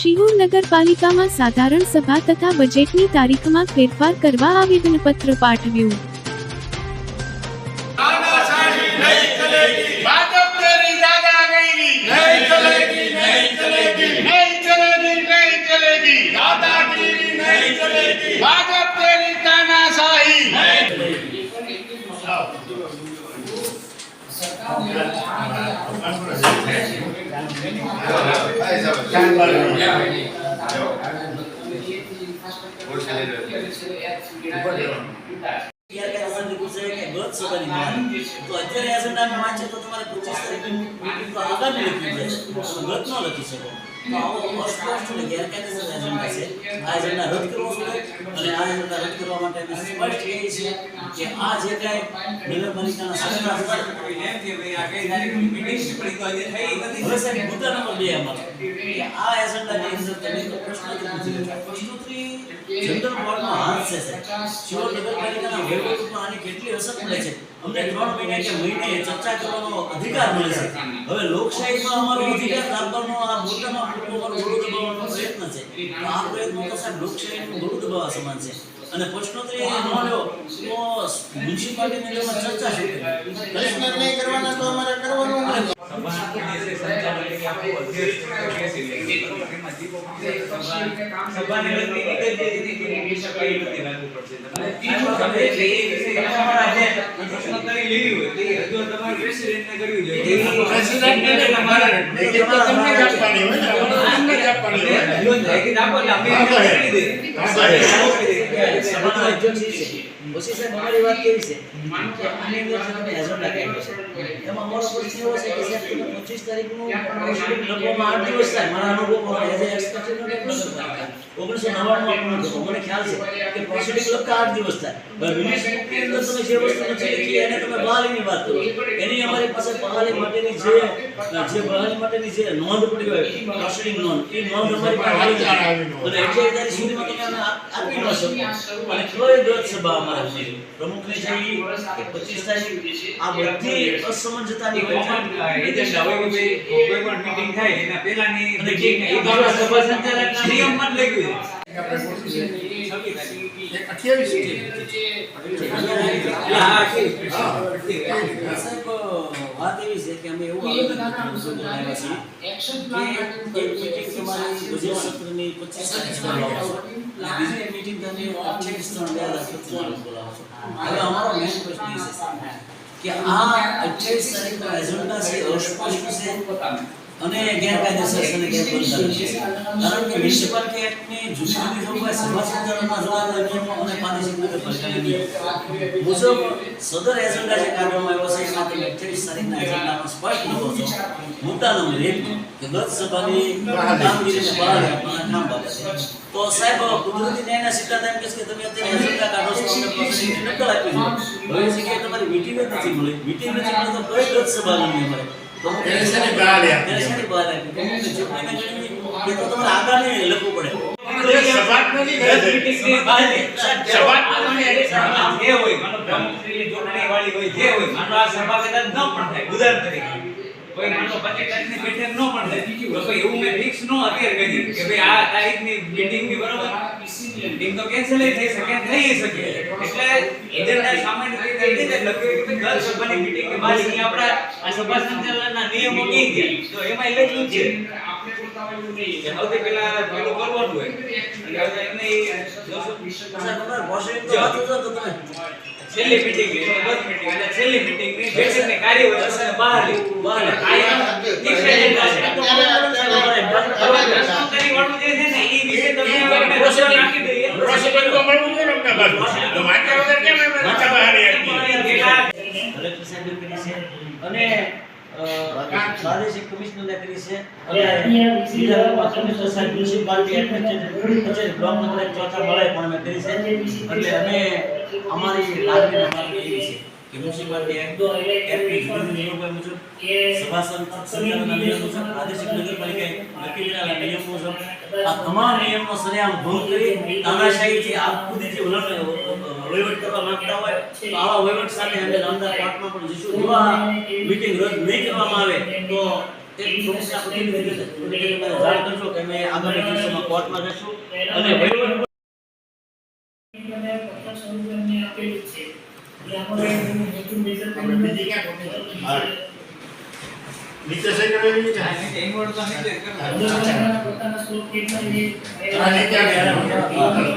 શિહોર નગરપાલિકામાં સાધારણ સભા તથા બજેટની તારીખમાં ફેરફાર કરવા આવેદનપત્ર પાઠવ્યું। तो અત્યારે એજન્ડા માં વાંચે તો તમારે 25 તારીખની મીટિંગ તો આગામી લખી છે, તમે ગત ન લખી શકો। તો આવો અસ્પષ્ટ અને ગેરકાયદેસર એજન્ડા છે। આ એજન્ડા રદ કરવો જોઈએ અને આ એજન્ડા રદ કરવા માટે સ્પષ્ટ કહે છે કે આ જે કાંઈ નગરપાલિકાના સત્તા છે એમ કે ભાઈ આ કઈ તારીખની મીટિંગ પડી તો આજે થઈ નથી। હવે સાહેબ મુદ્દા નંબર 2 અમારો કે આ એજન્ડાની અંદર તમે તો પ્રશ્નોત્તરી જનરલ બોર્ડનો હાથ છે સાહેબ। શિહોર નગરપાલિકાના વહીવટ ઉપર આની કેટલી અસર પડે છે અમને 3 મહિને કે મહિને ચર્ચા કરવાનો અધિકાર મળે છે। હવે લોકશાહીમાં અમારો અધિકાર દાબવાનો આ મોટામાં મોટો અમારો ગળું દબાવવાનો પ્રયત્ન છે। તો આ પ્રયત્ન તો સાહેબ લોકશાહીનું ગળું દબાવવા સમાન છે અને પ્રશ્નોત્તરી ન લ્યો તો મ્યુનિસિપાલિટીની અંદર ચર્ચા શું પ્રશ્ન નહીં કરવાના તો અમારે કરવાનું નથી। પછી સાહેબ અમારી વાત કેવી છે કે આની અંદર તમે એજન્ડા કાઢ્યો છે એમાં અમારો પ્રશ્ન એવો છે કે સાહેબ તમે 25 તારીખનું લખવામાં 8 દિવસ થાય। મારા અનુભવમાં એઝ એ એક્સપર્ટ નગરપાલિકા 1999 માં મને ખ્યાલ છે કે પ્રોસિડિંગ લખતા 8 દિવસ થાય। હવે મ્યુનિસિપલની અંદર તમે જે વસ્તુ નથી લખી એને તમે બહાલીની વાત કરો એની અમારી પાસે બહાલી માટેની બહાલી માટેની જે નોંધ પડી હોય પ્રોસિડિંગ નોંધ એ નોંધ અમારી પાસે આવી અને 28 તારીખ સુધીમાં તમે અમને આપી ન શકો અને કોઈ ગત સભા અમારે પ્રમુખને જઈ કે 25 તારીખ આ બધી અસમંજસતાની એજન્ડા હોય કે કોઈ પણ મીટિંગ થાય એના પહેલાની મીટિંગ એ તો સભા સંચાલકના નિયમમાં જ લખ્યું વાત એવી છે કે અમે એવું આવેદન આવ્યા છીએ કે એક મીટિંગ તમારી બજેટ સત્રની 25 તારીખે બીજી મીટિંગ તમે 28/3/2025 બોલાવો છો। હવે અમારો મેઇન પ્રશ્ન એ છે કે આ 28 તારીખનો એજન્ડા છે અસ્પષ્ટ છે અને ગેરકાયદેસર છે અને ગેરબંધારણ છે કારણ કે મ્યુનિસિપાલિટી એક્ટની જુદી જુદી જોગવાઈ સભા સંચાલનમાં જોવાના નિયમો અને પ્રાદેશિક નગરપાલિકાના નિયમો મુજબ સદર એજન્ડા જે કાઢવામાં આવ્યો છે એમાં તમે 28 તારીખના એજન્ડામાં સ્પષ્ટ લખો છો મુદ્દા નંબર 1 કે ગત સભાની કામગીરીને બહાર રાખવાના કામ બાબતે। તો સાહેબ કુદરતી ન્યાયના સિદ્ધાંત એમ કહે છે કે તમે અત્યારે એજન્ડા કાઢો છો અને પ્રોસિડિંગ નકલ આપી દો હવે છે કે તમારી મીટિંગ જ નથી મળી મીટિંગ નથી મળી તો કઈ ગત સભાનો નિયમ મળે તો તેરેસાની બહાર આવી તો ચૂંટણીના ગણવી કે તો તમારે આગામી લખવું પડે સભા નથી મીટિંગની બહાર સભા જે હોય માનો પ્રમુખશ્રી ચૂંટણી વાળી હોય જે હોય માનો આ સભા કદાચ ન પણ થાય ઉદાહરણ તરીકે કોઈ માનો 25 તારીખની બેઠક ન પણ થાય તો કોઈ એવું મેં ફિક્સ ન અત્યારે કરી કે ભાઈ આ તારીખની મીટિંગની બરોબર મીટિંગ તો કેન્સલ થઈ શકે થઈ શકે એટલે એજન્ડા સામાન્ય રીતે એ રીતે લખ્યું કે દર સભાની મીટિંગ કે બાદ અહીં આપણા આ સભા સંચાલનના નિયમો કહી ગયા તો એમાં લખ્યું છે કે સૌથી પહેલા પેલું કરવાનું હોય અને હવે એમને છેલ્લી મીટિંગ છેલ્લી મીટિંગ ની બેઠકની કાર્યવાહી બહાર અને પ્રાદેશિક કમિશનરને કરી છે અને સીધા કમિશનર સાહેબ મ્યુનિસિપાલિટી એડમિનિસ્ટ્રેશન બ્લોક નંબર 4 મળે પણ મેં કરી છે એટલે અમે અમારી લાગણી અમારી એવી છે કે મ્યુનિસિપાલિટી એક્ટ નિયમો મુજબ સભા સંચાલનના નિયમ મુજબ પ્રાદેશિક નગરપાલિકા નક્કી નિયમ મુજબ આ તમામ નિયમનો સરેઆમ ભંગ કરી તાનાશાહીથી આ ખુદી જે વહીવટ કરવા માંગતા હોય તો આવા વહીવટ સાથે અમે નામદાર કોર્ટમાં પણ જઈશું જો આ મીટિંગ રદ નહીં કરવામાં આવે તો એક પ્રમુખના પ્રતિનિધિને જાણ કરશો કે અમે આગામી દિવસોમાં કોર્ટમાં જશું અને વહીવટ નીચે સહી કરેલી છે ઇન્વર્ટ તો નીચે જ કરવાનું. આ નીચે